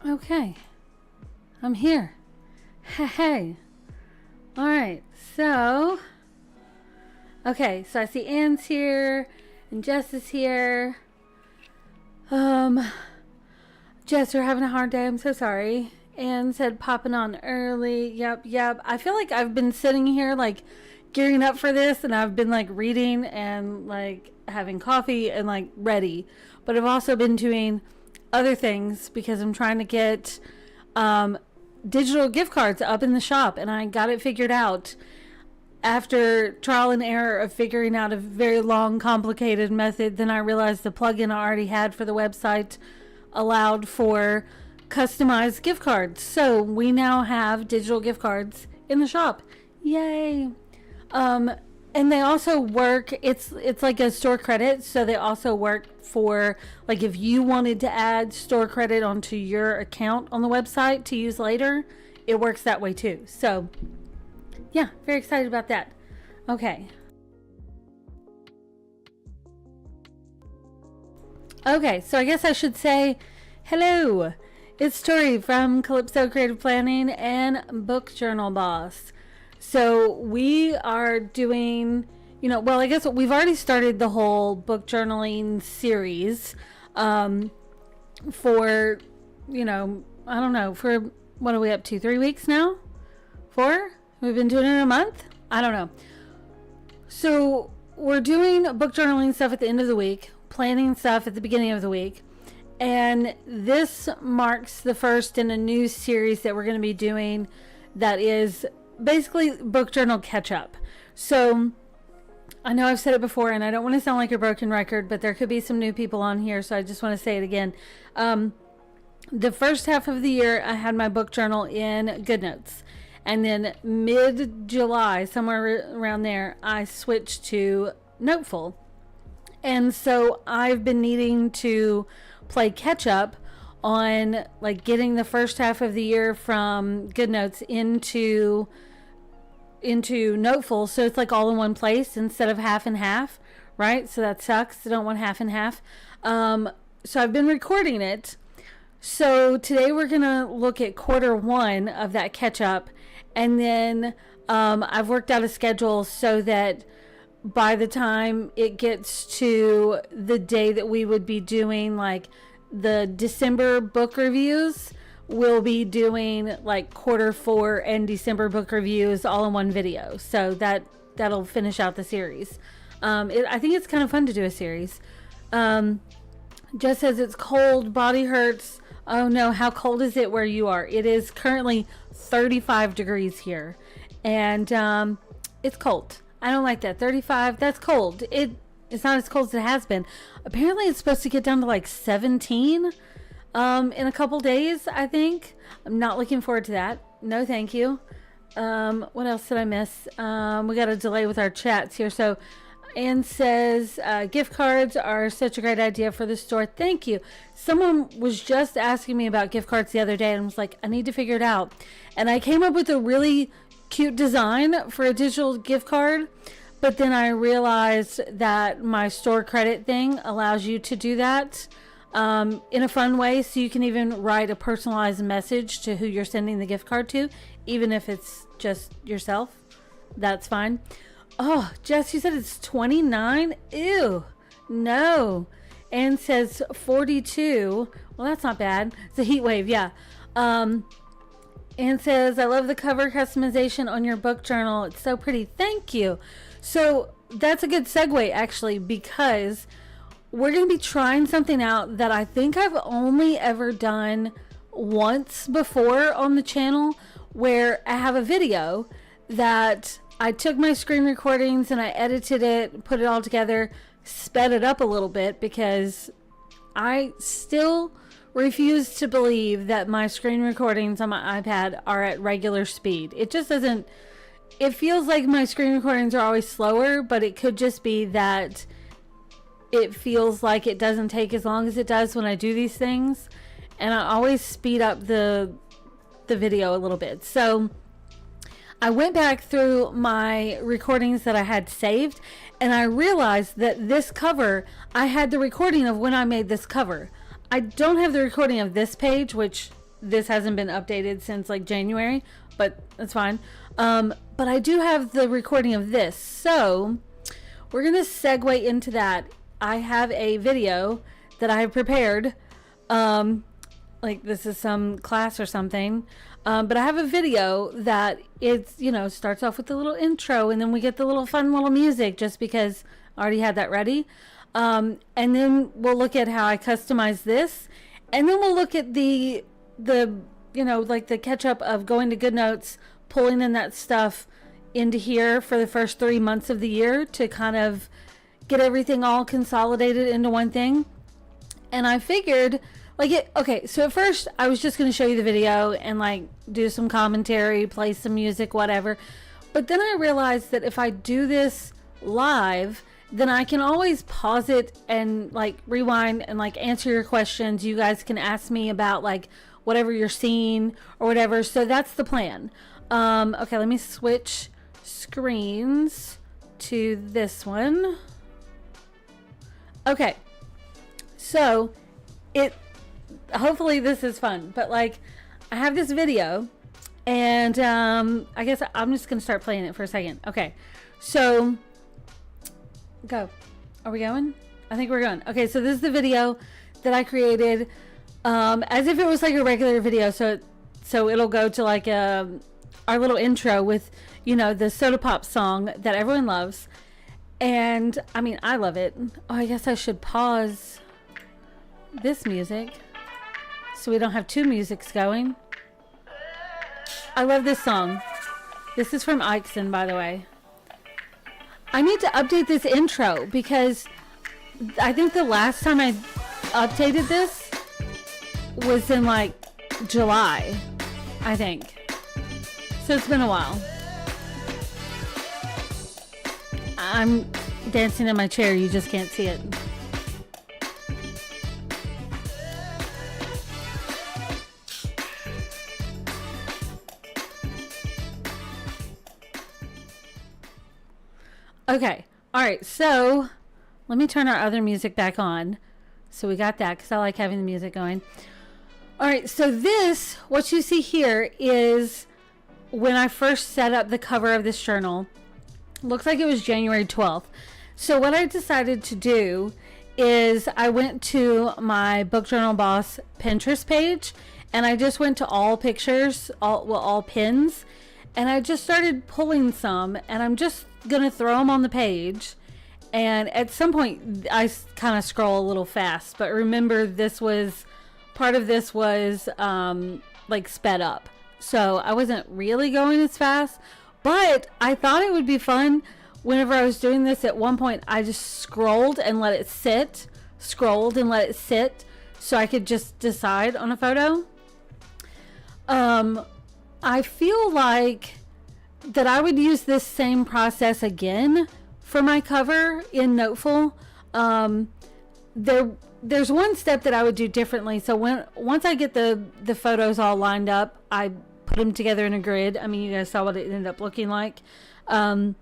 Okay, I'm here. Hey. All right, so I see Anne's here and Jess is here. Jess, you're having a hard day. I'm so sorry. Anne said popping on early. Yep. I feel like I've been sitting here like gearing up for this, and I've been like reading and like having coffee and like ready. But I've also been doing other things because I'm trying to get digital gift cards up in the shop, and I got it figured out after trial and error of figuring out a very long, complicated method. Then I realized the plugin I already had for the website allowed for customized gift cards. So we now have digital gift cards in the shop. Yay. And they also work, it's like a store credit, so they also work for, like, if you wanted to add store credit onto your account on the website to use later, it works that way too. So yeah, very excited about that. Okay, so I guess I should say hello. It's Tori from Calypso Creative Planning and Book Journal Boss. So we are doing, I guess we've already started the whole book journaling series for, I don't know, for what are we up to? 3 weeks now? 4? We've been doing it in a month? I don't know. So we're doing book journaling stuff at the end of the week, planning stuff at the beginning of the week. And this marks the first in a new series that we're going to be doing that is basically book journal catch up. So I know I've said it before and I don't want to sound like a broken record, but there could be some new people on here, so I just want to say it again. The first half of the year I had my book journal in GoodNotes, and then mid-July, somewhere around there, I switched to Noteful. And so I've been needing to play catch up on like getting the first half of the year from GoodNotes into Noteful, so it's like all in one place instead of half and half, right? So that sucks. I don't want half and half. So I've been recording it. So today we're gonna look at quarter one of that catch up, and then I've worked out a schedule so that by the time it gets to the day that we would be doing like the December book reviews, we'll be doing like quarter 4 and December book reviews all in one video. So that'll finish out the series. I think it's kind of fun to do a series. Just says it's cold, body hurts. Oh no, how cold is it where you are? It is currently 35 degrees here, and it's cold. I don't like that. 35, that's cold. It's not as cold as it has been. Apparently it's supposed to get down to like 17 in a couple days, I think. I'm not looking forward to that. No, thank you. What else did I miss? We got a delay with our chats here. So Anne says, gift cards are such a great idea for the store. Thank you. Someone was just asking me about gift cards the other day, and I was like, I need to figure it out. And I came up with a really cute design for a digital gift card, but then I realized that my store credit thing allows you to do that in a fun way, so you can even write a personalized message to who you're sending the gift card to, even if it's just yourself. That's fine. Oh, Jess, you said it's 29? Ew. No. Anne says 42. Well, that's not bad. It's a heat wave, yeah. Anne says, I love the cover customization on your book journal. It's so pretty. Thank you. So that's a good segue, actually, because we're going to be trying something out that I think I've only ever done once before on the channel, where I have a video that I took my screen recordings and I edited it, put it all together, sped it up a little bit, because I still refuse to believe that my screen recordings on my iPad are at regular speed. It just doesn't, it feels like my screen recordings are always slower, but it could just be that it feels like it doesn't take as long as it does when I do these things, and I always speed up the video a little bit. So I went back through my recordings that I had saved, and I realized that this cover, I had the recording of when I made this cover. I don't have the recording of this page, which this hasn't been updated since like January, but that's fine. But I do have the recording of this, so we're gonna segue into that. I have a video that I have prepared, like this is some class or something, but I have a video that it's, you know, starts off with the little intro, and then we get the little fun little music just because I already had that ready. And then we'll look at how I customize this, and then we'll look at the you know, like the catch up of going to GoodNotes, pulling in that stuff into here for the first 3 months of the year to kind of get everything all consolidated into one thing. And I figured, like, okay, so at first I was just going to show you the video and like do some commentary, play some music, whatever. But then I realized that if I do this live, then I can always pause it and like rewind and like answer your questions. You guys can ask me about like whatever you're seeing or whatever. So that's the plan. Okay, let me switch screens to this one. Okay, so hopefully this is fun, but like I have this video, and I guess I'm just gonna start playing it for a second. Okay, so go. Are we going? I think we're going. Okay, so this is the video that I created, as if it was like a regular video. So it'll go to like our little intro with, you know, the Soda Pop song that everyone loves. And I mean, I love it. Oh, I guess I should pause this music so we don't have two musics going. I love this song. This is from Ixon, by the way. I need to update this intro because I think the last time I updated this was in like July, I think. So it's been a while. I'm dancing in my chair, you just can't see it. Okay, all right, so let me turn our other music back on. So we got that because I like having the music going. All right, so this, what you see here is when I first set up the cover of this journal. Looks like it was January 12th. So what I decided to do is I went to my Book Journal Boss Pinterest page, and I just went to all pictures, all pins, and I just started pulling some, and I'm just gonna throw them on the page. And at some point I kind of scroll a little fast, but remember part of this was like sped up, so I wasn't really going as fast. But I thought it would be fun whenever I was doing this. At one point, I just scrolled and let it sit, so I could just decide on a photo. I feel like that I would use this same process again for my cover in Noteful. There's one step that I would do differently. So once I get the photos all lined up, I put them together in a grid. I mean, you guys saw what it ended up looking like. And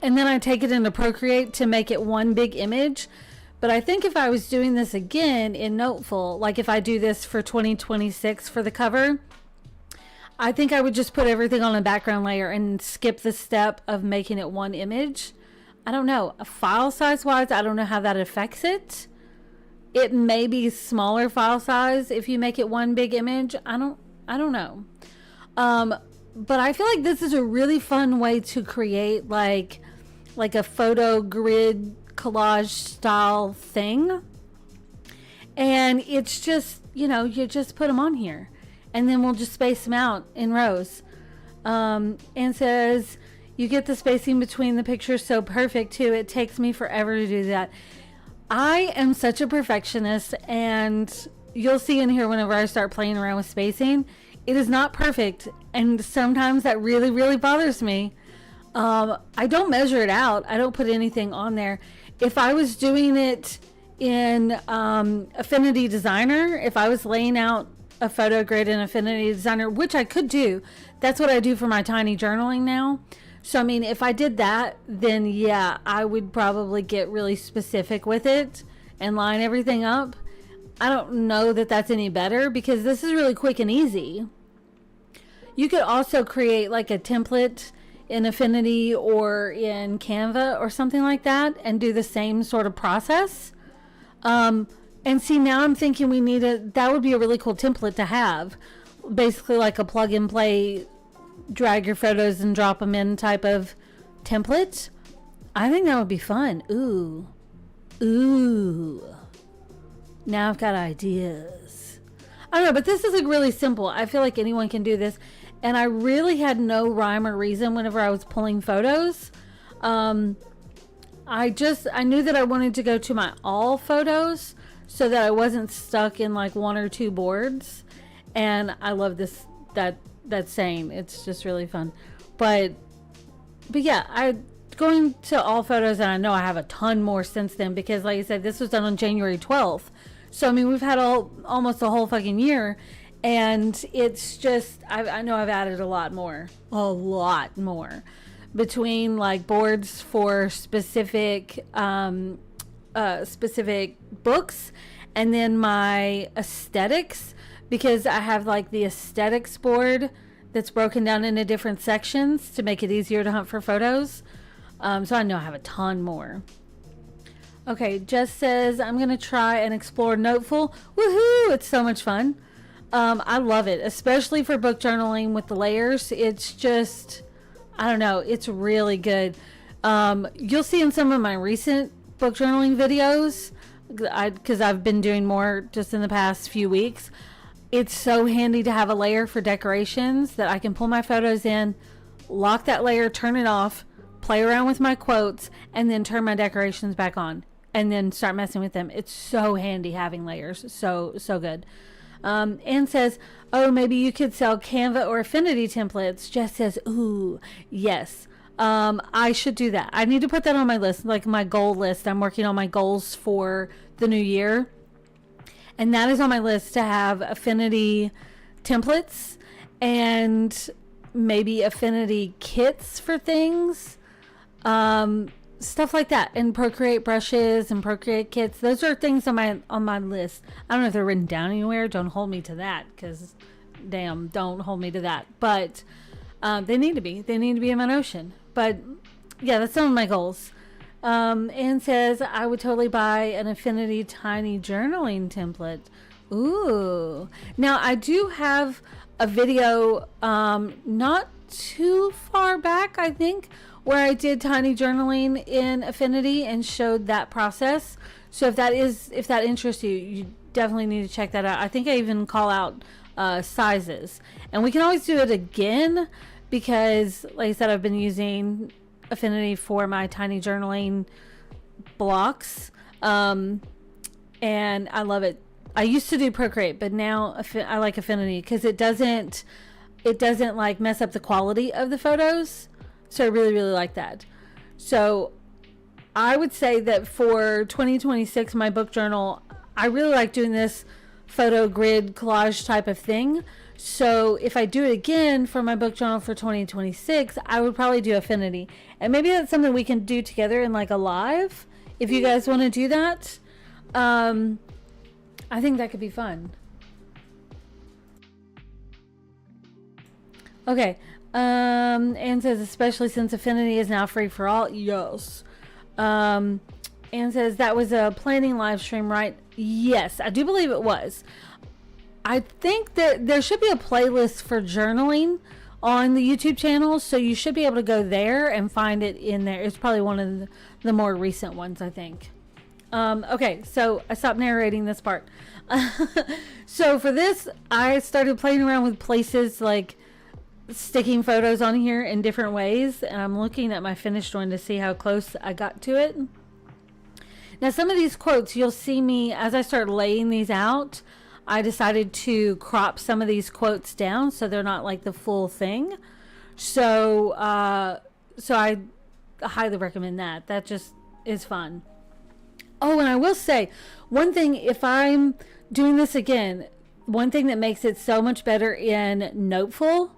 then I take it into Procreate to make it one big image. But I think if I was doing this again in Noteful, like if I do this for 2026 for the cover, I think I would just put everything on a background layer and skip the step of making it one image. I don't know. File size wise, I don't know how that affects it. It may be smaller file size if you make it one big image. I don't know. But I feel like this is a really fun way to create like a photo grid collage style thing. And it's just, you know, you just put them on here, and then we'll just space them out in rows. And says, you get the spacing between the pictures so perfect too. It takes me forever to do that. I am such a perfectionist, and you'll see in here whenever I start playing around with spacing, it is not perfect, and sometimes that really, really bothers me. I don't measure it out. I don't put anything on there. If I was doing it in Affinity Designer, if I was laying out a photo grid in Affinity Designer, which I could do, that's what I do for my tiny journaling now. So, I mean, if I did that, then yeah, I would probably get really specific with it and line everything up. I don't know that that's any better, because this is really quick and easy. You could also create like a template in Affinity or in Canva or something like that and do the same sort of process. And see, now I'm thinking that would be a really cool template to have. Basically like a plug and play, drag your photos and drop them in type of template. I think that would be fun. Ooh. Now I've got ideas. I don't know, but this is like really simple. I feel like anyone can do this. And I really had no rhyme or reason whenever I was pulling photos. I knew that I wanted to go to my all photos so that I wasn't stuck in like one or two boards. And I love that saying. It's just really fun. But yeah, going to all photos, and I know I have a ton more since then, because like I said, this was done on January 12th. So I mean, we've had almost a whole fucking year. And it's just, I know I've added a lot more between like boards for specific books, and then my aesthetics, because I have like the aesthetics board that's broken down into different sections to make it easier to hunt for photos. So I know I have a ton more. Okay, Jess says, I'm going to try and explore Noteful. Woohoo! It's so much fun. I love it, especially for book journaling with the layers. It's just, I don't know, it's really good. You'll see in some of my recent book journaling videos, because I've been doing more just in the past few weeks. It's so handy to have a layer for decorations that I can pull my photos in, lock that layer, turn it off, play around with my quotes, and then turn my decorations back on, and then start messing with them. It's so handy having layers. So good. Anne says, oh, maybe you could sell Canva or Affinity templates. Jess says, ooh, yes. I should do that. I need to put that on my list, like my goal list. I'm working on my goals for the new year. And that is on my list, to have Affinity templates and maybe Affinity kits for things. Stuff like that, and Procreate brushes and Procreate kits. Those are things on my list. I don't know if they're written down anywhere. Don't hold me to that, because damn, don't hold me to that. But they need to be in my Notion. But yeah, that's some of my goals. Anne says, I would totally buy an Affinity tiny journaling template. Ooh. Now I do have a video not too far back, I think, where I did tiny journaling in Affinity and showed that process. So if that interests you, you definitely need to check that out. I think I even call out sizes, and we can always do it again, because like I said, I've been using Affinity for my tiny journaling blocks, and I love it. I used to do Procreate, but now I like Affinity because it doesn't like mess up the quality of the photos. So I really, really like that. So I would say that for 2026, my book journal, I really like doing this photo grid collage type of thing. So if I do it again for my book journal for 2026, I would probably do Affinity. And maybe that's something we can do together in like a live, if you guys want to do that. I think that could be fun. Okay. Anne says, especially since Affinity is now free for all. Yes. Anne says, that was a planning live stream, right? Yes, I do believe it was. I think that there should be a playlist for journaling on the YouTube channel, so you should be able to go there and find it in there. It's probably one of the more recent ones, I think. Okay, so I stopped narrating this part. So for this, I started playing around with places like sticking photos on here in different ways, and I'm looking at my finished one to see how close I got to it. Now some of these quotes, you'll see me as I start laying these out, I decided to crop some of these quotes down so they're not like the full thing. So I highly recommend that. That just is fun. Oh, and I will say one thing, if I'm doing this again, one thing that makes it so much better in Noteful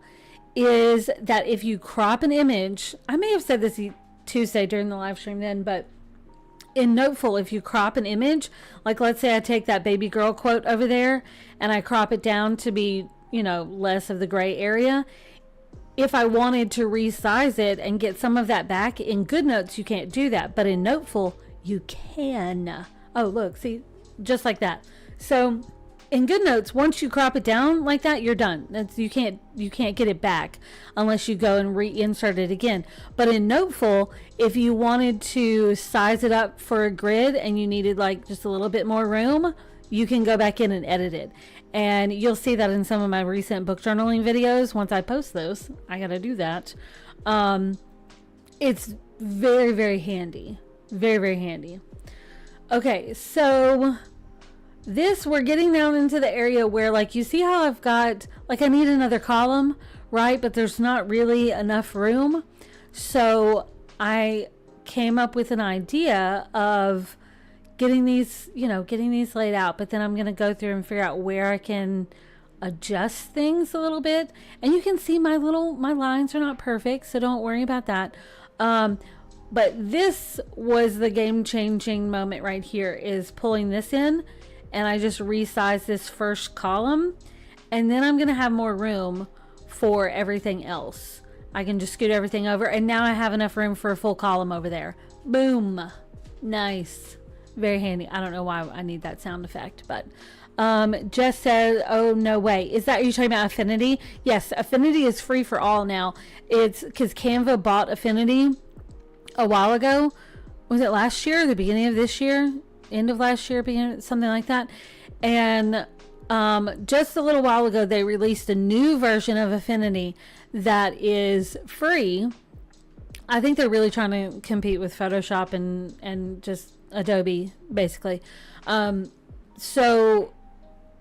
is that if you crop an image, I may have said this Tuesday during the live stream then, but in Noteful, if you crop an image, like let's say I take that baby girl quote over there and I crop it down to be, you know, less of the gray area. If I wanted to resize it and get some of that back, in GoodNotes you can't do that, but in Noteful you can. Oh, look, see, just like that. So in GoodNotes, once you crop it down like that, you're done. You can't get it back unless you go and reinsert it again. But in Noteful, if you wanted to size it up for a grid and you needed like just a little bit more room, you can go back in and edit it. And you'll see that in some of my recent book journaling videos. Once I post those, I gotta do that. It's very, very handy. Very, very handy. Okay, so this, we're getting down into the area where, like, you see how I've got, like, I need another column, right? But there's not really enough room. So I came up with an idea of getting these, you know, getting these laid out. But then I'm going to go through and figure out where I can adjust things a little bit. And you can see my lines are not perfect, so don't worry about that. But this was the game-changing moment right here, is pulling this in. And I just resize this first column, and then I'm going to have more room for everything else. I can just scoot everything over, and now I have enough room for a full column over there. Boom. Nice. Very handy. I don't know why I need that sound effect, but Jess said, oh, no way. Is that, are you talking about Affinity? Yes, Affinity is free for all now. It's because Canva bought Affinity a while ago. Was it last year, the beginning of this year? End of last year, something like that. And just a little while ago, they released a new version of Affinity that is free. I think they're really trying to compete with Photoshop and just Adobe, basically. So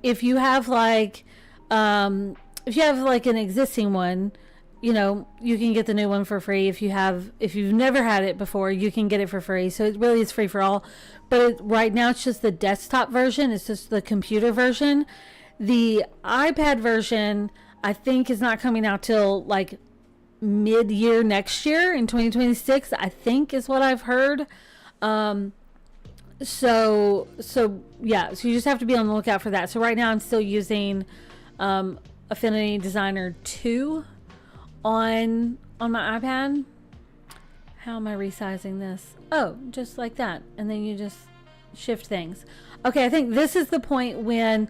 if you have like an existing one, you know, you can get the new one for free. If you've never had it before, you can get it for free. So it really is free for all. But right now it's just the desktop version. It's just the computer version. The iPad version, I think, is not coming out till like mid-year next year in 2026, I think is what I've heard. So yeah, so you just have to be on the lookout for that. So right now I'm still using Affinity Designer 2 on my iPad. How am I resizing this? Oh, just like that. And then you just shift things. Okay, I think this is the point when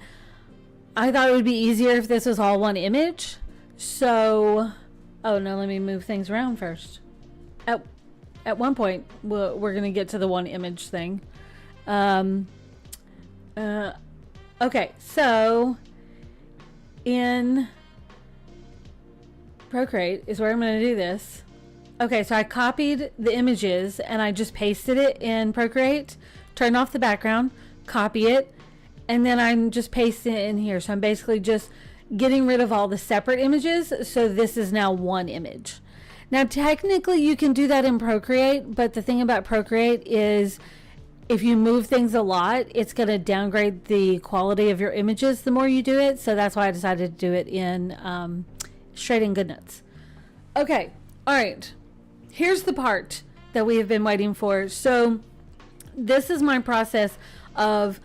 I thought it would be easier if this was all one image. So, oh no, let me move things around first. At one point, we're going to get to the one image thing. Okay, so in Procreate is where I'm going to do this. Okay, so I copied the images and I just pasted it in Procreate, turned off the background, copy it, and then I'm just pasting it in here. So I'm basically just getting rid of all the separate images. So this is now one image. Now, technically you can do that in Procreate, but the thing about Procreate is if you move things a lot, it's going to downgrade the quality of your images the more you do it. So that's why I decided to do it in straight in GoodNotes. Okay, all right. Here's the part that we have been waiting for. So this is my process of,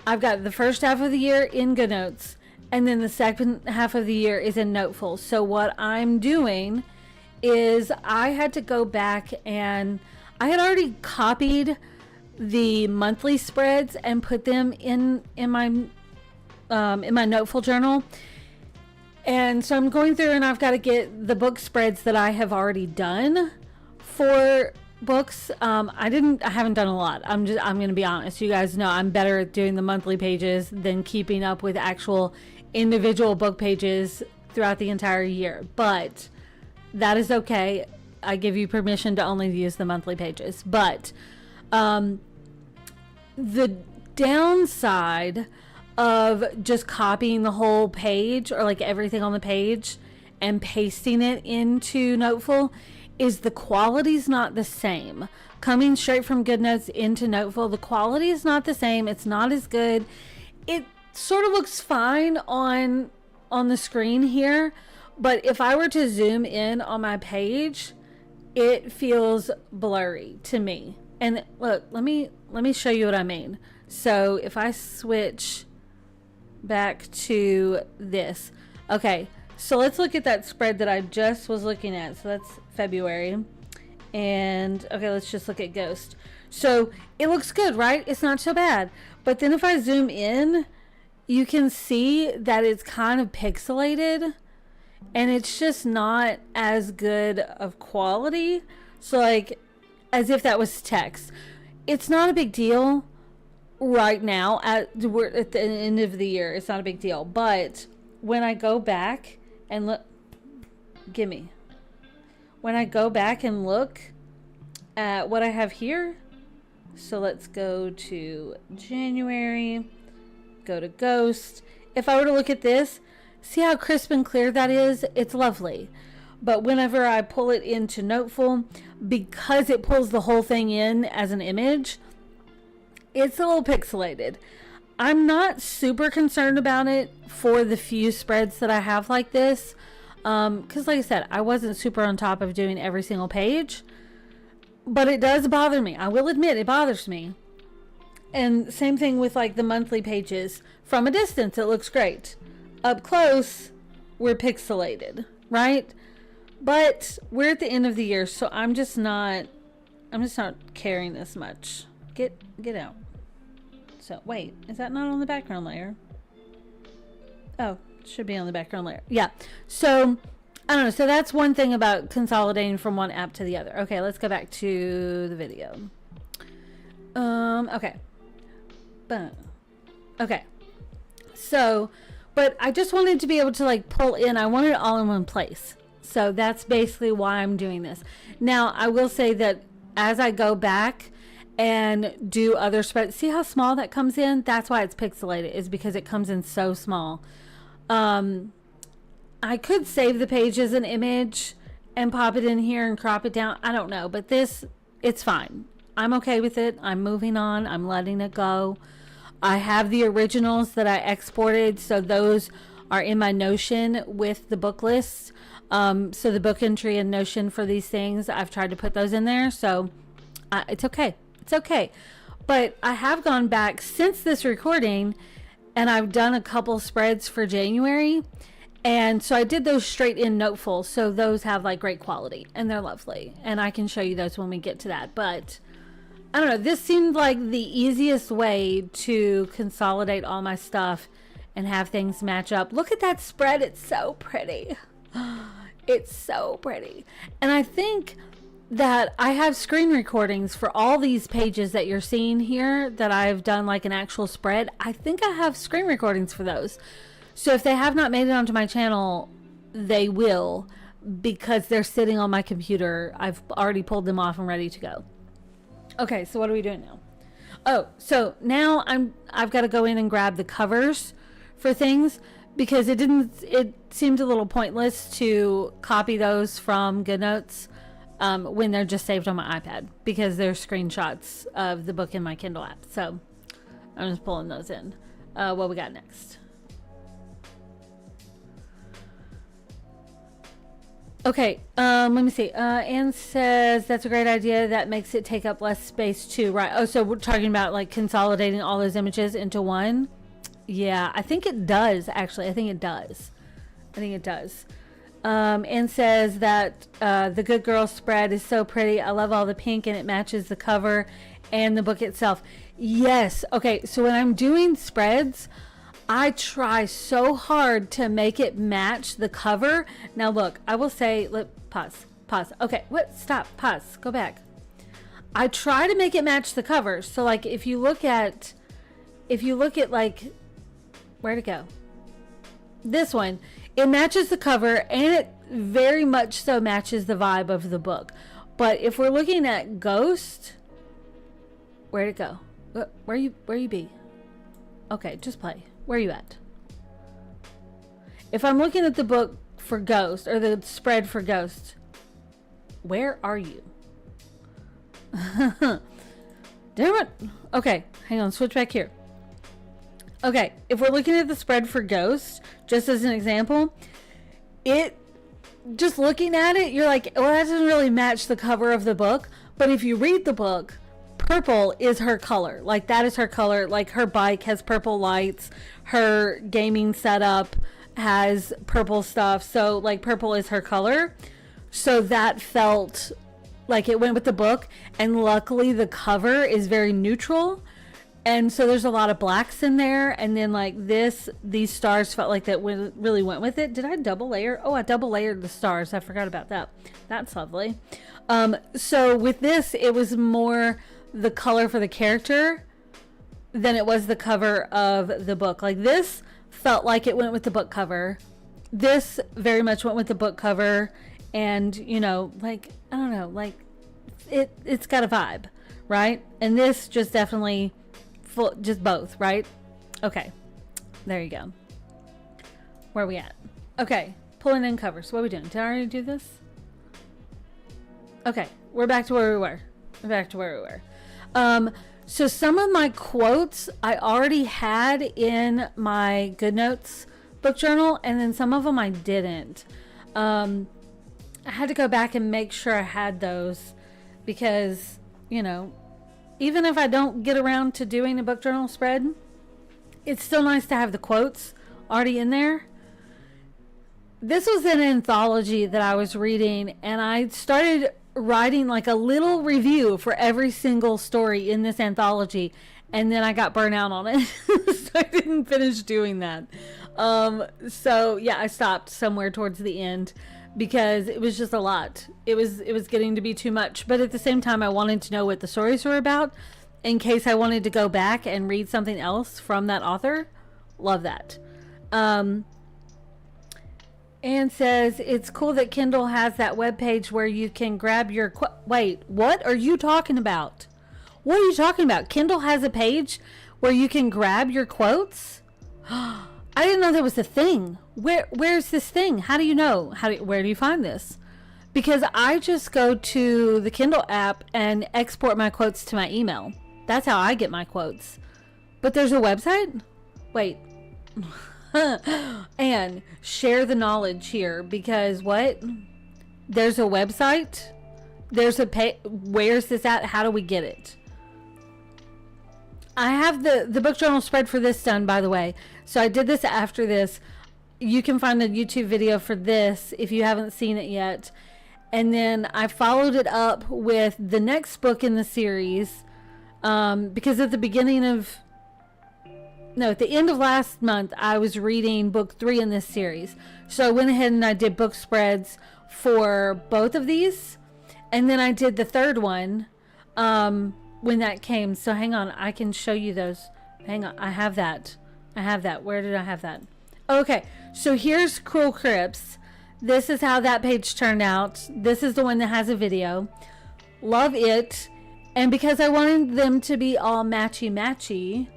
I've got the first half of the year in GoodNotes, and then the second half of the year is in Noteful. So what I'm doing is I had to go back, and I had already copied the monthly spreads and put them in my Noteful journal. And so I'm going through and I've got to get the book spreads that I have already done for books. I haven't done a lot. I'm going to be honest. You guys know I'm better at doing the monthly pages than keeping up with actual individual book pages throughout the entire year. But that is okay. I give you permission to only use the monthly pages. But the downside of just copying the whole page, or like everything on the page, and pasting it into Noteful, is the quality's not the same. Coming straight from GoodNotes into Noteful, the quality is not the same. It's not as good. It sort of looks fine on the screen here, but if I were to zoom in on my page, it feels blurry to me. And look, let me show you what I mean. So if I switch back to this, okay, so let's look at that spread that I just was looking at. So that's February. And okay, let's just look at Ghost. So it looks good, right? It's not so bad. But then if I zoom in, you can see that it's kind of pixelated and it's just not as good of quality. So like, as if that was text. It's not a big deal right now. We're at the end of the year. It's not a big deal. But when I go back and look, when I go back and look at what I have here, so let's go to January, go to Ghost. If I were to look at this, see how crisp and clear that is? It's lovely. But whenever I pull it into Noteful, because it pulls the whole thing in as an image, it's a little pixelated. I'm not super concerned about it for the few spreads that I have like this. Because like I said, I wasn't super on top of doing every single page. But it does bother me. I will admit it bothers me. And same thing with like the monthly pages. From a distance, it looks great. Up close, we're pixelated, right? But we're at the end of the year, so I'm just not caring this much. Get out. So wait, is that not on the background layer? Oh, should be on the background layer. Yeah. So I don't know. So that's one thing about consolidating from one app to the other. Okay, let's go back to the video. Okay. Okay. So, but I just wanted to be able to like pull in. I wanted it all in one place. So that's basically why I'm doing this. Now, I will say that as I go back and do other spreads, see how small that comes in? That's why it's pixelated, is because it comes in so small. I could save the page as an image and pop it in here and crop it down. I don't know, but this, it's fine. I'm okay with it. I'm moving on. I'm letting it go. I have the originals that I exported, so those are in my Notion with the book list. So the book entry and Notion for these things, I've tried to put those in there. So it's okay. It's okay. But I have gone back since this recording and I've done a couple spreads for January. And so I did those straight in Noteful. So those have like great quality and they're lovely. And I can show you those when we get to that. But I don't know. This seemed like the easiest way to consolidate all my stuff and have things match up. Look at that spread. It's so pretty. It's so pretty. And I think that I have screen recordings for all these pages that you're seeing here that I've done like an actual spread. I think I have screen recordings for those. So if they have not made it onto my channel, they will, because they're sitting on my computer. I've already pulled them off and ready to go. Okay, so what are we doing now? Oh, so now I've got to go in and grab the covers for things, because it seemed a little pointless to copy those from GoodNotes when they're just saved on my iPad, because they're screenshots of the book in my Kindle app. So I'm just pulling those in. What we got next? Okay, let me see. Anne says that's a great idea. That makes it take up less space too, right? Oh, so we're talking about like consolidating all those images into one. Yeah, I think it does, actually. I think it does. Anne says that the Good Girl spread is so pretty. I love all the pink and it matches the cover and the book itself. Yes. Okay, so when I'm doing spreads, I try so hard to make it match the cover. Now look, I will say, pause. Okay, what? Stop, pause, go back. I try to make it match the cover. So like if you look at like, where'd it go? This one, it matches the cover and it very much so matches the vibe of the book. But if we're looking at Ghost, where'd it go? Where you be? Okay, just play. Where are you at? If I'm looking at the book for Ghost, or the spread for Ghost, where are you? Damn it. Okay, hang on, switch back here. Okay, if we're looking at the spread for Ghost, just as an example, just looking at it, you're like, well, that doesn't really match the cover of the book. But if you read the book, purple is her color. Like, that is her color. Like, her bike has purple lights. Her gaming setup has purple stuff. So, like, purple is her color. So that felt like it went with the book. And luckily, the cover is very neutral. And so there's a lot of blacks in there. And then, like, these stars felt like that really went with it. Did I double layer? Oh, I double layered the stars. I forgot about that. That's lovely. So with this, it was more the color for the character than it was the cover of the book. Like, this felt like it went with the book cover. This very much went with the book cover. And, you know, like, I don't know, like, it's got a vibe, right? And this just definitely... just both, right? Okay, there you go. Where are we at? Okay, pulling in covers. What are we doing? Did I already do this? Okay, we're back to where we were. So some of my quotes I already had in my GoodNotes book journal, and then some of them I didn't. I had to go back and make sure I had those because, you know, even if I don't get around to doing a book journal spread, it's still nice to have the quotes already in there. This was an anthology that I was reading, and I started writing like a little review for every single story in this anthology, and then I got burnt out on it. So I didn't finish doing that. So yeah, I stopped somewhere towards the end because it was just a lot. It was getting to be too much. But at the same time, I wanted to know what the stories were about in case I wanted to go back and read something else from that author. Love that. And says, it's cool that Kindle has that webpage where you can grab your... Wait, what are you talking about? What are you talking about? Kindle has a page where you can grab your quotes? I didn't know that was a thing. Where's this thing? How do you know? Where do you find this? Because I just go to the Kindle app and export my quotes to my email. That's how I get my quotes. But there's a website? Wait. And share the knowledge here, because what? There's a website? There's a where's this at? How do we get it? I have the book journal spread for this done, by the way. So I did this after this. You can find the YouTube video for this if you haven't seen it yet. And then I followed it up with the next book in the series, because at the end of last month, I was reading book 3 in this series. So I went ahead and I did book spreads for both of these. And then I did the third one when that came. So hang on, I can show you those. Hang on, I have that. Where did I have that? Okay, so here's Cruel Crypts. This is how that page turned out. This is the one that has a video. Love it. And because I wanted them to be all matchy-matchy,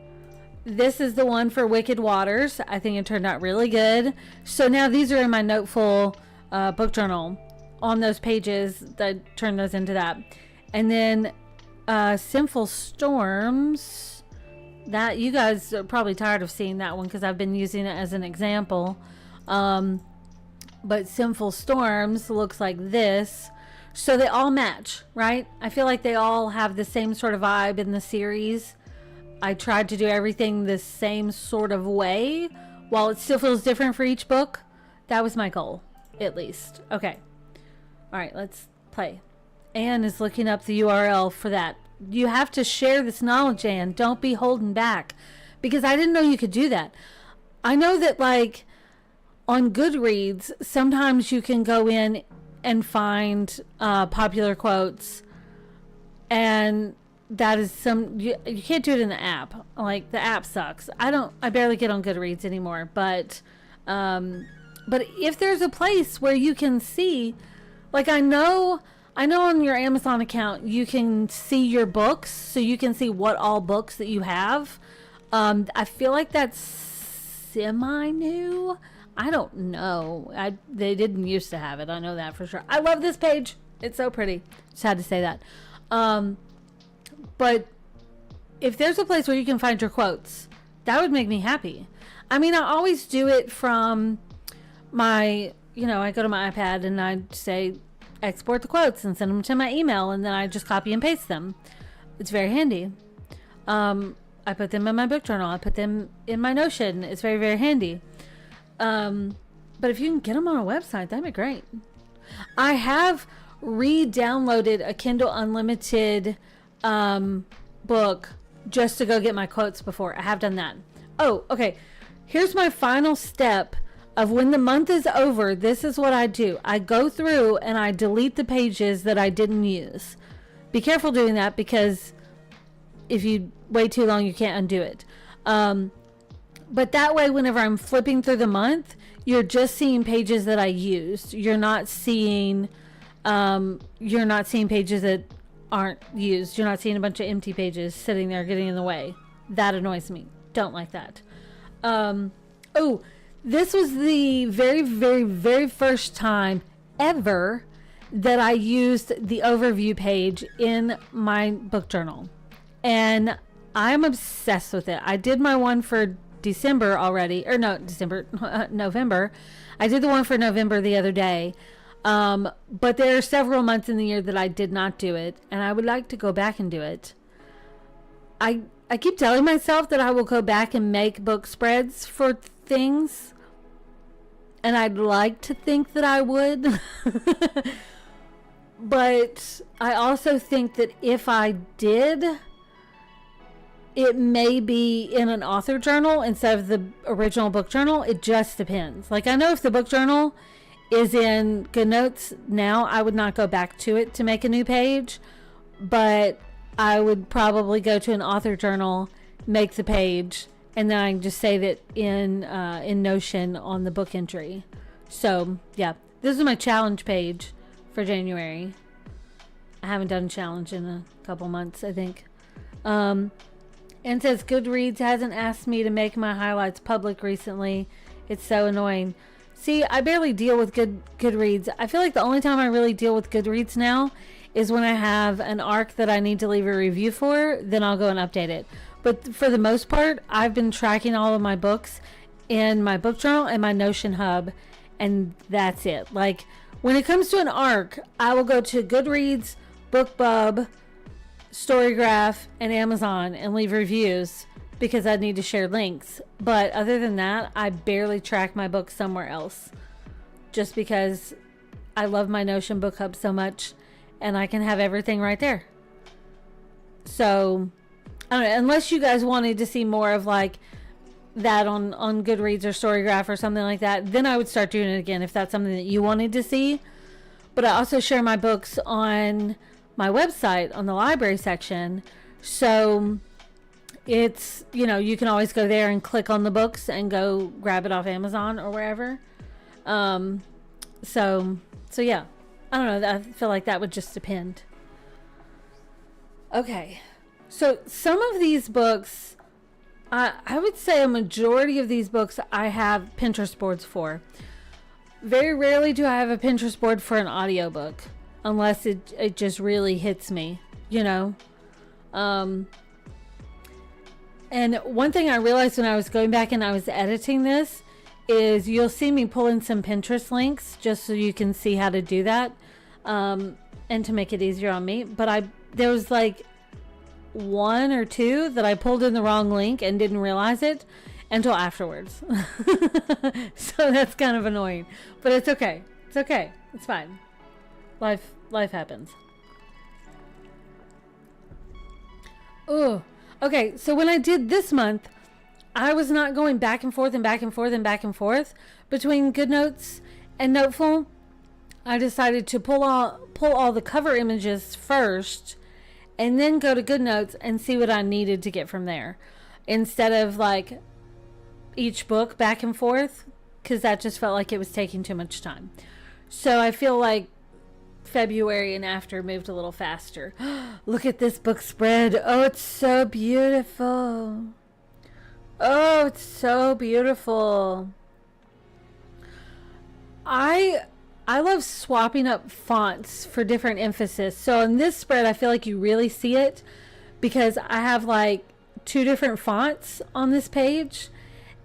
this is the one for Wicked Waters. I think it turned out really good. So now these are in my Noteful book journal on those pages that turn those into that. And then Sinful Storms, that you guys are probably tired of seeing that one because I've been using it as an example. But Sinful Storms looks like this. So they all match, right? I feel like they all have the same sort of vibe in the series. I tried to do everything the same sort of way while it still feels different for each book. That was my goal, at least. Okay. All right, let's play. Anne is looking up the URL for that. You have to share this knowledge, Anne. Don't be holding back. Because I didn't know you could do that. I know that, like, on Goodreads, sometimes you can go in and find popular quotes. And that is you can't do it in the app. Like, the app sucks. I barely get on Goodreads anymore. But if there's a place where you can see, like, I know on your Amazon account you can see your books, so you can see what all books that you have. I feel like that's semi-new. I don't know. They didn't used to have it. I know that for sure. I love this page. It's so pretty. Just had to say that. But if there's a place where you can find your quotes, that would make me happy. I mean, I always do it from my, I go to my iPad and I say, export the quotes and send them to my email, and then I just copy and paste them. It's very handy. I put them in my book journal. I put them in my Notion. It's very, very handy. But if you can get them on a website, that'd be great. I have re-downloaded a Kindle Unlimited book just to go get my quotes before. I have done that. Oh, okay. Here's my final step of when the month is over. This is what I do. I go through and I delete the pages that I didn't use. Be careful doing that, because if you wait too long, you can't undo it. But that way, whenever I'm flipping through the month, you're just seeing pages that I used. You're not seeing pages that aren't used. You're not seeing a bunch of empty pages sitting there getting in the way. That annoys me. Don't like that. Oh, this was the very, very, very first time ever that I used the overview page in my book journal. And I'm obsessed with it. I did my one for December already, or no, November. I did the one for November the other day. But there are several months in the year that I did not do it, and I would like to go back and do it. I keep telling myself that I will go back and make book spreads for things, and I'd like to think that I would. But I also think that if I did, it may be in an author journal instead of the original book journal. It just depends. Like, I know if the book journal is in GoodNotes now, I would not go back to it to make a new page, but I would probably go to an author journal, make the page, and then I can just save it in Notion on the book entry. So yeah, this is my challenge page for January. I haven't done a challenge in a couple months, I think. And says Goodreads hasn't asked me to make my highlights public recently. It's so annoying. See, I barely deal with Goodreads. I feel like the only time I really deal with Goodreads now is when I have an arc that I need to leave a review for. Then I'll go and update it. But for the most part, I've been tracking all of my books in my book journal and my Notion hub, and that's it. Like, when it comes to an arc, I will go to Goodreads, BookBub, Storygraph, and Amazon and leave reviews because I need to share links. But other than that, I barely track my books somewhere else, just because I love my Notion book hub so much, and I can have everything right there. So I don't know, unless you guys wanted to see more of like that on Goodreads or Storygraph or something like that, then I would start doing it again if that's something that you wanted to see. But I also share my books on my website on the library section, so it's, you know, you can always go there and click on the books and go grab it off Amazon or wherever. So yeah, I don't know, I feel like that would just depend. Okay, so some of these books, I would say a majority of these books I have Pinterest boards for. Very rarely do I have a Pinterest board for an audiobook, unless it just really hits me, you know. And one thing I realized when I was going back and I was editing this is you'll see me pull in some Pinterest links just so you can see how to do that, and to make it easier on me. But there was like one or two that I pulled in the wrong link and didn't realize it until afterwards. So that's kind of annoying, but it's okay. It's okay. It's fine. Life happens. Oh, okay. So when I did this month, I was not going back and forth and back and forth and back and forth between GoodNotes and Noteful. I decided to pull all the cover images first and then go to GoodNotes and see what I needed to get from there, instead of like each book back and forth, because that just felt like it was taking too much time. So I feel like February and after moved a little faster. Look at this book spread. Oh, it's so beautiful. Oh, it's so beautiful. I love swapping up fonts for different emphasis. So in this spread, I feel like you really see it because I have like 2 different fonts on this page.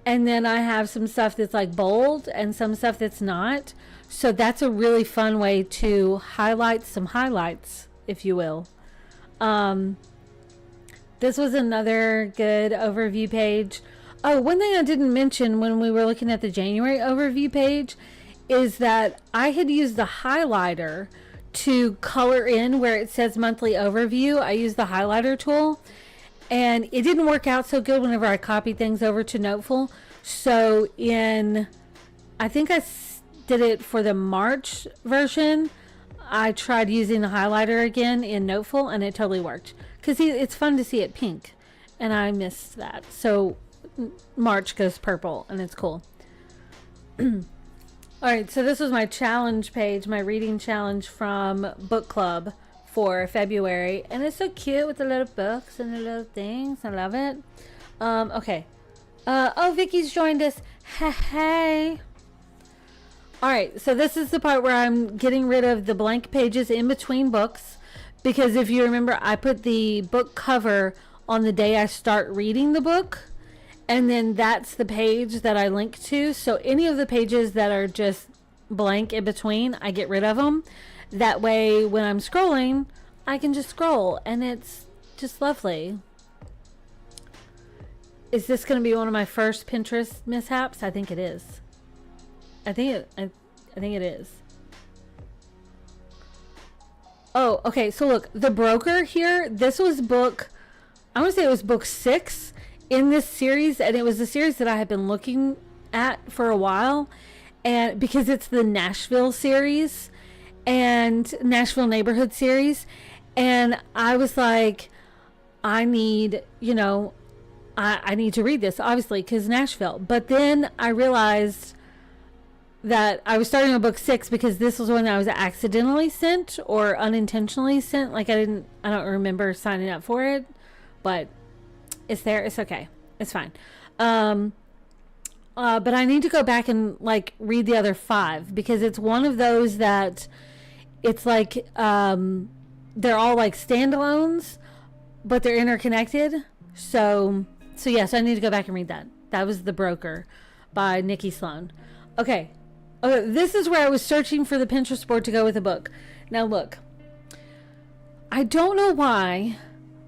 And then I have some stuff that's like bold and some stuff that's not. So that's a really fun way to highlight some highlights, if you will. this was another good overview page. Oh, one thing I didn't mention when we were looking at the January overview page is that I had used the highlighter to color in where it says monthly overview. I used the highlighter tool, and it didn't work out so good whenever I copied things over to Noteful. So I think I did it for the March version. I tried using the highlighter again in Noteful, and it totally worked. Because it's fun to see it pink, and I missed that. So March goes purple, and it's cool. Alright, so this was my challenge page, my reading challenge from book club for February. And it's so cute with the little books and the little things. I love it. Okay. Oh, Vicky's joined us. Hey. Alright, so this is the part where I'm getting rid of the blank pages in between books. Because if you remember, I put the book cover on the day I start reading the book. And then that's the page that I link to. So any of the pages that are just blank in between, I get rid of them. That way, when I'm scrolling, I can just scroll. And it's just lovely. Is this going to be one of my first Pinterest mishaps? I think it is. I think it is. Oh, okay. So look, The Broker here, this was I want to say it was book 6 in this series, and it was a series that I had been looking at for a while, and because it's the Nashville series and Nashville neighborhood series, and I was like, I need to read this, obviously, because Nashville. But then I realized that I was starting on book 6 because this was one that I was accidentally sent or unintentionally sent. Like I don't remember signing up for it, but it's there. It's okay. It's fine. But I need to go back and like read the other 5 because it's one of those that it's like they're all like standalones, but they're interconnected. So yes, I need to go back and read that. That was The Broker by Nikki Sloan. Okay, this is where I was searching for the Pinterest board to go with the book. Now look, I don't know why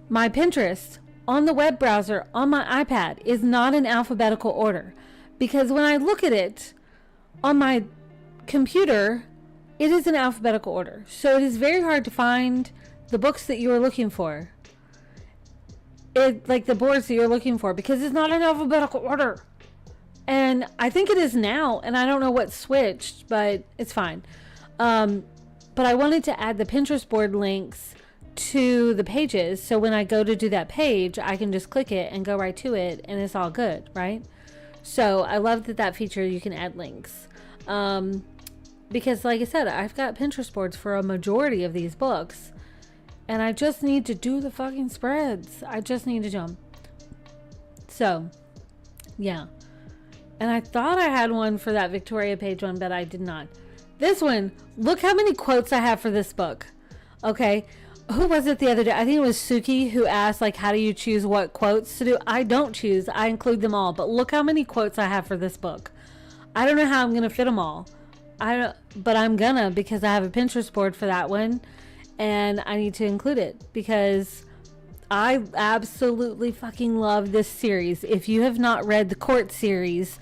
my Pinterest on the web browser on my iPad is not in alphabetical order, because when I look at it on my computer, it is in alphabetical order. So it is very hard to find the books that you are looking for. Like the boards that you're looking for, because it's not in alphabetical order. And I think it is now, and I don't know what switched, but it's fine. But I wanted to add the Pinterest board links to the pages, so when I go to do that page, I can just click it and go right to it, and it's all good, right? So I love that feature, you can add links. Because like I said, I've got Pinterest boards for a majority of these books, and I just need to do the fucking spreads. I just need to do them. So, yeah. And I thought I had one for that Victoria page one, but I did not. This one, look how many quotes I have for this book. Okay. Who was it the other day? I think it was Suki who asked, like, how do you choose what quotes to do? I don't choose. I include them all. But look how many quotes I have for this book. I don't know how I'm going to fit them all. But I'm gonna, because I have a Pinterest board for that one. And I need to include it because I absolutely fucking love this series. If you have not read the Court series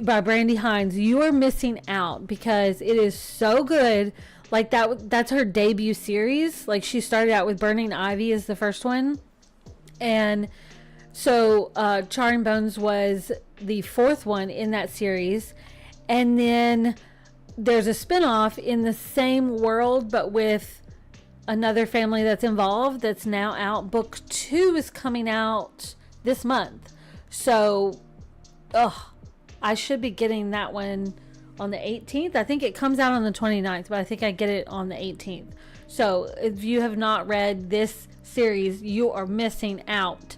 by Brandy Hines, you are missing out because it is so good. Like that's her debut series. Like she started out with Burning Ivy as the first one. And so Charring Bones was the 4th one in that series. And then there's a spinoff in the same world, but with another family that's involved that's now out. Book 2 is coming out this month. So, I should be getting that one on the 18th. I think it comes out on the 29th, but I think I get it on the 18th. So, if you have not read this series, you are missing out.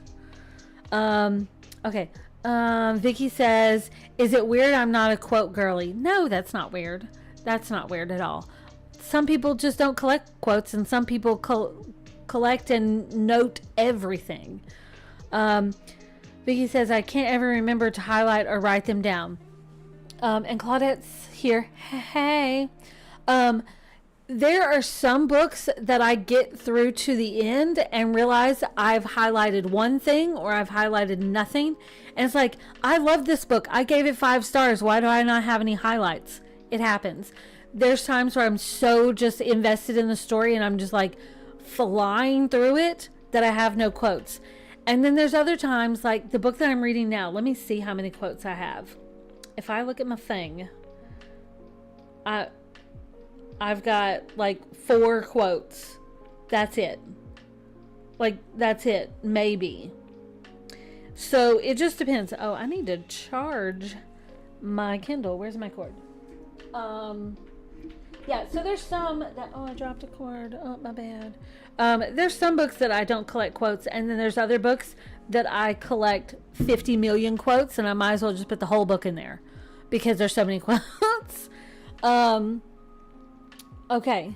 Okay. Vicky says, is it weird I'm not a quote girly? No, that's not weird. That's not weird at all. Some people just don't collect quotes, and some people collect and note everything. Vicky says, I can't ever remember to highlight or write them down. And Claudette's here. Hey. there are some books that I get through to the end and realize I've highlighted one thing or I've highlighted nothing. And it's like, I love this book. I gave it 5 stars. Why do I not have any highlights? It happens. There's times where I'm so just invested in the story and I'm just like flying through it that I have no quotes. And then there's other times, like the book that I'm reading now. Let me see how many quotes I have. If I look at my thing, I've got like 4 quotes. That's it. Like, that's it. Maybe. So it just depends. Oh, I need to charge my Kindle. Where's my cord? Yeah, so there's some that, oh, I dropped a cord. Oh, my bad. There's some books that I don't collect quotes, and then there's other books that I collect 50 million quotes, and I might as well just put the whole book in there because there's so many quotes. Okay.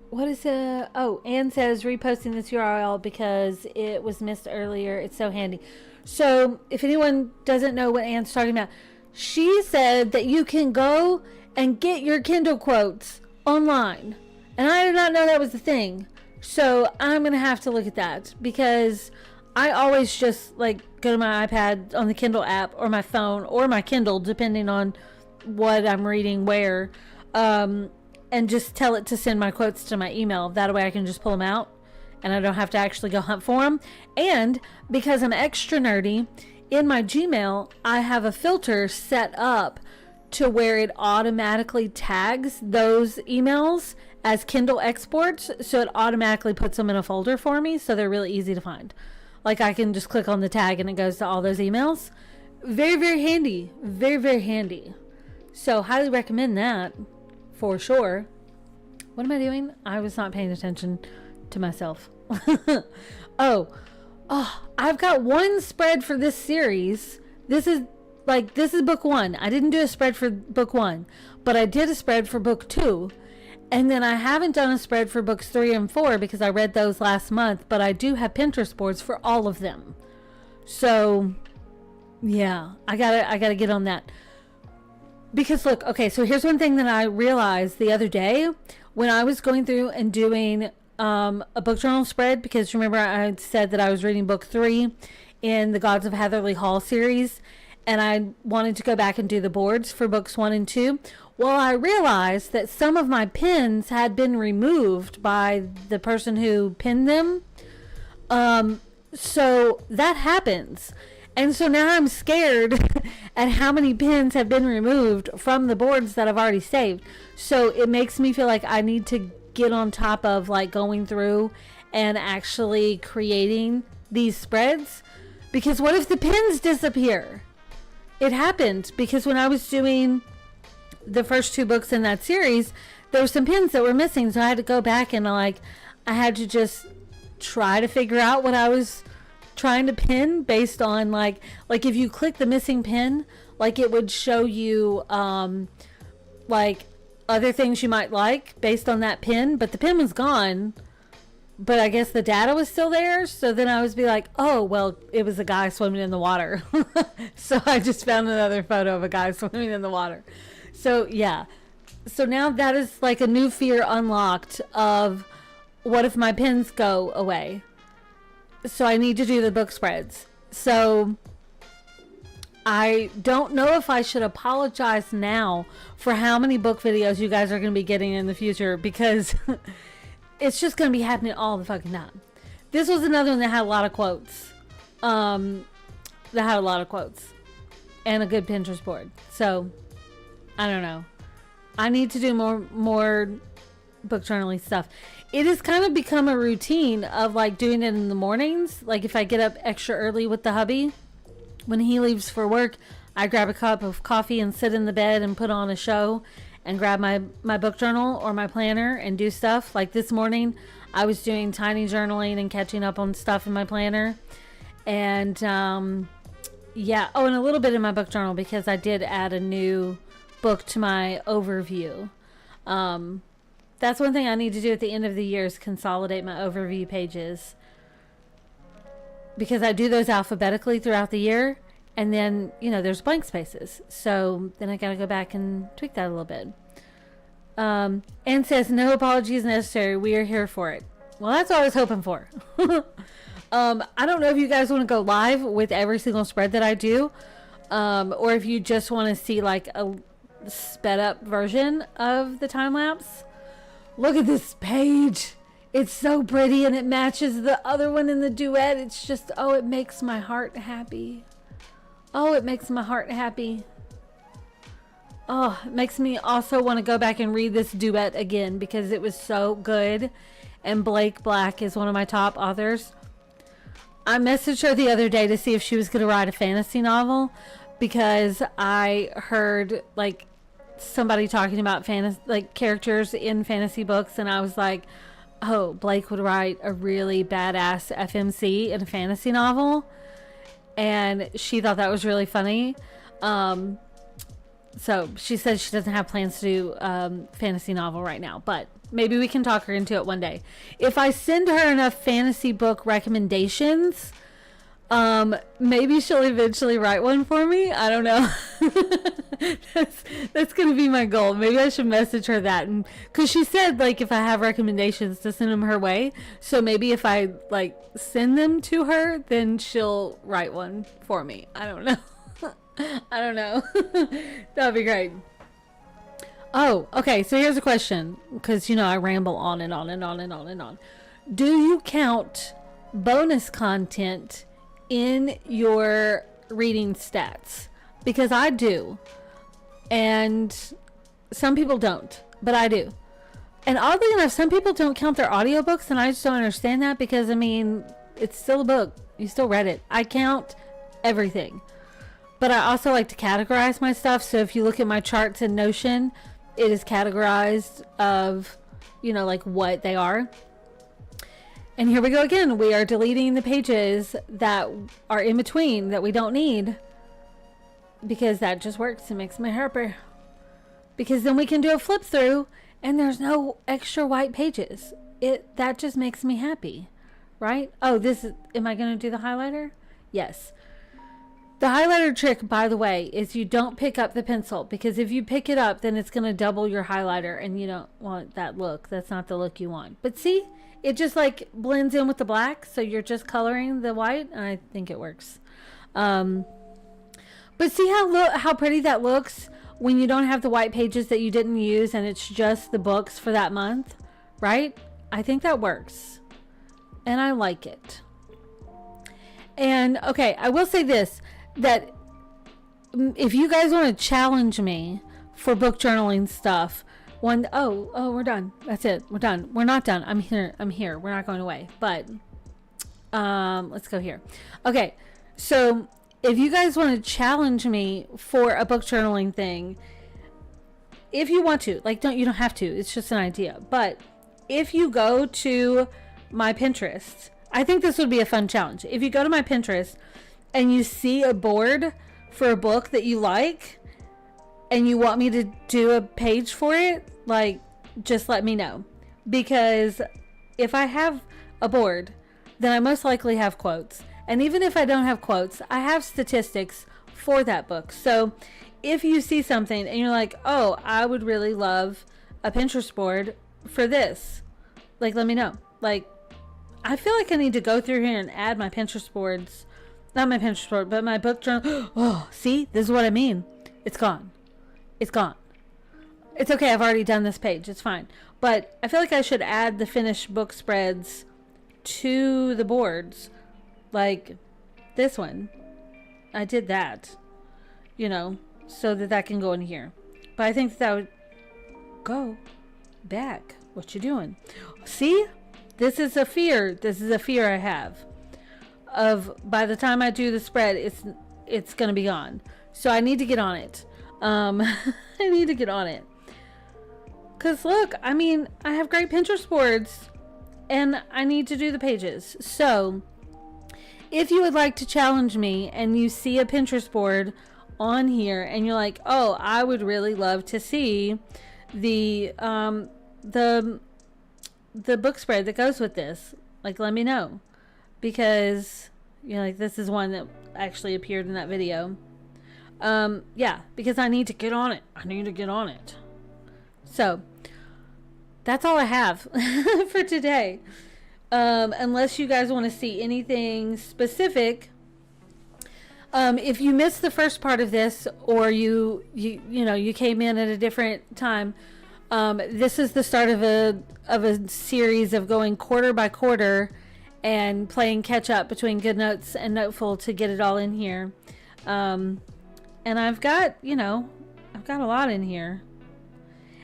What is oh, Anne says reposting this URL because it was missed earlier. It's so handy. So if anyone doesn't know what Anne's talking about, she said that you can go and get your Kindle quotes online. And I did not know that was the thing. So I'm going to have to look at that because I always just like go to my iPad on the Kindle app or my phone or my Kindle, depending on what I'm reading where, and just tell it to send my quotes to my email. That way I can just pull them out and I don't have to actually go hunt for them. And because I'm extra nerdy, in my Gmail, I have a filter set up to where it automatically tags those emails as Kindle exports. So it automatically puts them in a folder for me. So they're really easy to find. Like I can just click on the tag and it goes to all those emails. Very, very handy. Very, very handy. So highly recommend that for sure. What am I doing? I was not paying attention to myself. Oh, I've got one spread for this series. This is book 1. I didn't do a spread for book 1, but I did a spread for book 2. And then I haven't done a spread for books 3 and 4 because I read those last month, but I do have Pinterest boards for all of them. So yeah, I gotta get on that. Because look, okay, so here's one thing that I realized the other day when I was going through and doing a book journal spread, because remember I said that I was reading book 3 in the Gods of Heatherly Hall series, and I wanted to go back and do the boards for books 1 and 2. Well, I realized that some of my pins had been removed by the person who pinned them. So that happens. And so now I'm scared at how many pins have been removed from the boards that I've already saved. So it makes me feel like I need to get on top of like going through and actually creating these spreads. Because what if the pins disappear? It happened because when I was doing the first 2 books in that series, there were some pins that were missing. So I had to go back and I had to just try to figure out what I was trying to pin based on like if you click the missing pin, like it would show you like other things you might like based on that pin, but the pin was gone, but I guess the data was still there. So then I was be like, oh well, it was a guy swimming in the water. So I just found another photo of a guy swimming in the water. So yeah, so now that is like a new fear unlocked of what if my pins go away. So I need to do the book spreads. So I don't know if I should apologize now for how many book videos you guys are going to be getting in the future, because it's just going to be happening all the fucking time. This was another one that had a lot of quotes. And a good Pinterest board. So I don't know. I need to do more book journaling stuff. It has kind of become a routine of like doing it in the mornings. Like if I get up extra early with the hubby, when he leaves for work, I grab a cup of coffee and sit in the bed and put on a show and grab my book journal or my planner and do stuff. Like this morning, I was doing tiny journaling and catching up on stuff in my planner. And yeah, oh, and a little bit in my book journal because I did add a new book to my overview. That's one thing I need to do at the end of the year is consolidate my overview pages, because I do those alphabetically throughout the year, and then, you know, there's blank spaces. So then I got to go back and tweak that a little bit. Anne says, no apologies necessary. We are here for it. Well, that's what I was hoping for. I don't know if you guys want to go live with every single spread that I do, or if you just want to see like a sped up version of the time lapse. Look at this page. It's so pretty, and it matches the other one in the duet. It's just, oh, it makes my heart happy. Oh, it makes my heart happy. Oh, it makes me also want to go back and read this duet again because it was so good. And Blake Black is one of my top authors. I messaged her the other day to see if she was going to write a fantasy novel because I heard like somebody talking about like characters in fantasy books, and I was like, oh, Blake would write a really badass FMC in a fantasy novel. And she thought that was really funny. So she said she doesn't have plans to do fantasy novel right now, but maybe we can talk her into it one day. If I send her enough fantasy book recommendations, maybe she'll eventually write one for me. I don't know. that's gonna be my goal. Maybe I should message her that, and because she said like if I have recommendations to send them her way, so maybe if I like send them to her, then she'll write one for me. I don't know. I don't know. That'd be great. Oh, okay. So here's a question, because you know I ramble on and on and on and on and on. Do you count bonus content in your reading stats? Because I do, and some people don't, but I do. And oddly enough, some people don't count their audiobooks, and I just don't understand that, because I mean, it's still a book. You still read it. I count everything. But I also like to categorize my stuff. So if you look at my charts in Notion, it is categorized of, you know, like what they are. And here we go again. We are deleting the pages that are in between that we don't need, because that just works. It makes me happy. Because then we can do a flip through and there's no extra white pages. That just makes me happy, right? Oh, am I going to do the highlighter? Yes. The highlighter trick, by the way, is you don't pick up the pencil, because if you pick it up, then it's going to double your highlighter, and you don't want that look. That's not the look you want. But see, it just like blends in with the black, so you're just coloring the white, and I think it works. But see how pretty that looks when you don't have the white pages that you didn't use, and it's just the books for that month, right? I think that works, and I like it. And okay, I will say this, that if you guys want to challenge me for book journaling stuff, we're done. That's it. We're done. We're not done. I'm here. We're not going away. But let's go here. Okay. So if you guys want to challenge me for a book journaling thing, if you want to, like, you don't have to. It's just an idea. But if you go to my Pinterest, I think this would be a fun challenge. If you go to my Pinterest and you see a board for a book that you like, and you want me to do a page for it, like, just let me know. Because if I have a board, then I most likely have quotes. And even if I don't have quotes, I have statistics for that book. So if you see something and you're like, oh, I would really love a Pinterest board for this, like, let me know. Like, I feel like I need to go through here and add my Pinterest boards. Not my Pinterest board, but my book journal. Oh, see? This is what I mean. It's gone. It's gone. It's okay. I've already done this page. It's fine. But I feel like I should add the finished book spreads to the boards. Like this one. I did that. You know, so that can go in here. But I think that would go back. What you doing? See? This is a fear. This is a fear I have. Of by the time I do the spread, it's gonna be gone. So I need to get on it. I need to get on it. Cause look, I mean, I have great Pinterest boards, and I need to do the pages. So if you would like to challenge me, and you see a Pinterest board on here, and you're like, oh, I would really love to see the book spread that goes with this, like, let me know. Because, you know, like, this is one that actually appeared in that video. Yeah, because I need to get on it. I need to get on it. So, that's all I have for today. Unless you guys want to see anything specific. If you missed the first part of this, or you came in at a different time, this is the start of a series of going quarter by quarter and playing catch up between GoodNotes and Noteful to get it all in here. And I've got a lot in here.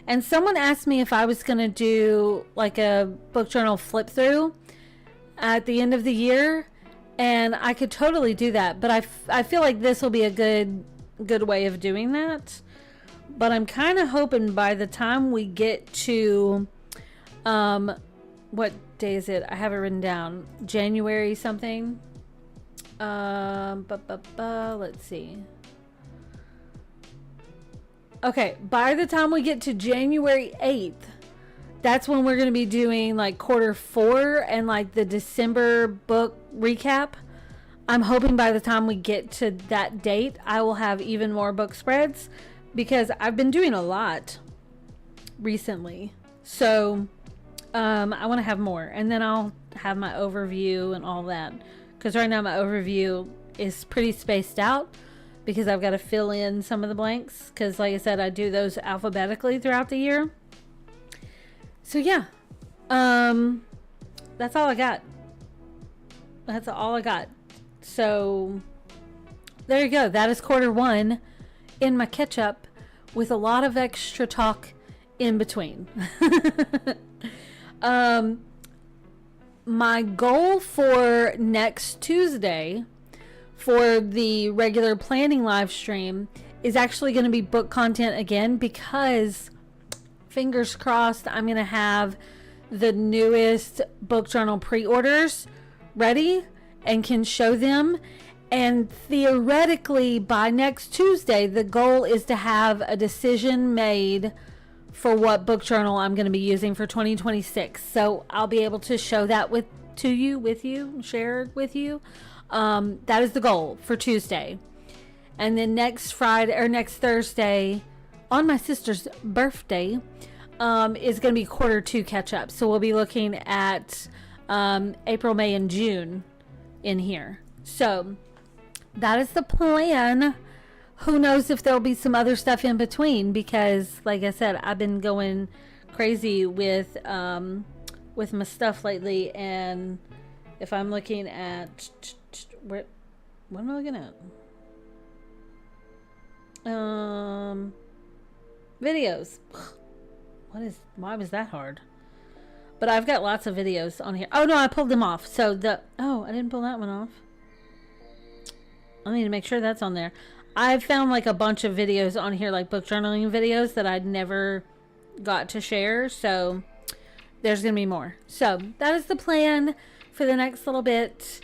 And someone asked me if I was going to do like a book journal flip through at the end of the year, and I could totally do that, but I feel like this will be a good way of doing that. But I'm kind of hoping by the time we get to what day is it? I have it written down. January something. Let's see. Okay, by the time we get to January 8th, that's when we're going to be doing like quarter 4 and like the December book recap. I'm hoping by the time we get to that date, I will have even more book spreads, because I've been doing a lot recently. So I want to have more, and then I'll have my overview and all that, because right now my overview is pretty spaced out because I've got to fill in some of the blanks, because like I said, I do those alphabetically throughout the year. So yeah, that's all I got. That's all I got. So there you go. That is quarter 1 in my catch up, with a lot of extra talk in between. My goal for next Tuesday for the regular planning live stream is actually going to be book content again, because fingers crossed I'm going to have the newest book journal pre-orders ready and can show them. And theoretically by next Tuesday, the goal is to have a decision made for what book journal I'm going to be using for 2026. So I'll be able to show that share it with you. That is the goal for Tuesday. And then next Thursday, on my sister's birthday, is going to be quarter 2 catch up. So we'll be looking at April, May, and June in here. So that is the plan. Who knows if there'll be some other stuff in between, because like I said, I've been going crazy with my stuff lately. And if I'm looking at what am I looking at? Videos. Why was that hard? But I've got lots of videos on here. Oh no, I pulled them off. So I didn't pull that one off. I need to make sure that's on there. I've found like a bunch of videos on here, like book journaling videos that I'd never got to share. So there's going to be more. So that is the plan for the next little bit.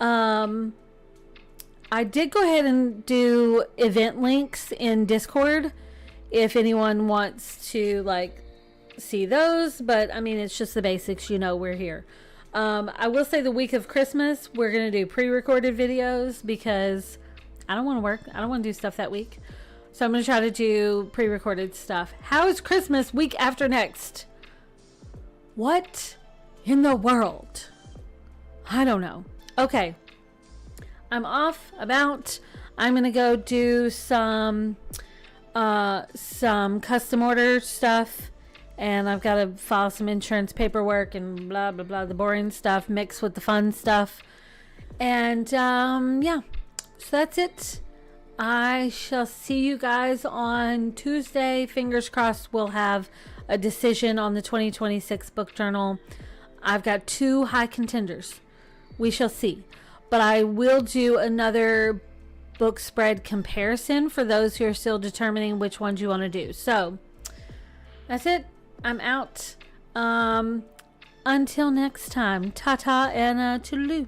I did go ahead and do event links in Discord if anyone wants to like see those, but I mean, it's just the basics, we're here. I will say the week of Christmas, we're going to do pre-recorded videos because I don't want to work. I don't want to do stuff that week. So I'm going to try to do pre-recorded stuff. How is Christmas week after next? What in the world? I don't know. Okay. I'm off about. I'm going to go do some custom order stuff. And I've got to file some insurance paperwork and blah, blah, blah. The boring stuff mixed with the fun stuff. And yeah. So that's it. I shall see you guys on Tuesday. Fingers crossed we'll have a decision on the 2026 book journal. I've got 2 high contenders. We shall see. But I will do another book spread comparison for those who are still determining which ones you want to do. So that's it. I'm out. Until next time. Ta-ta and toodaloo.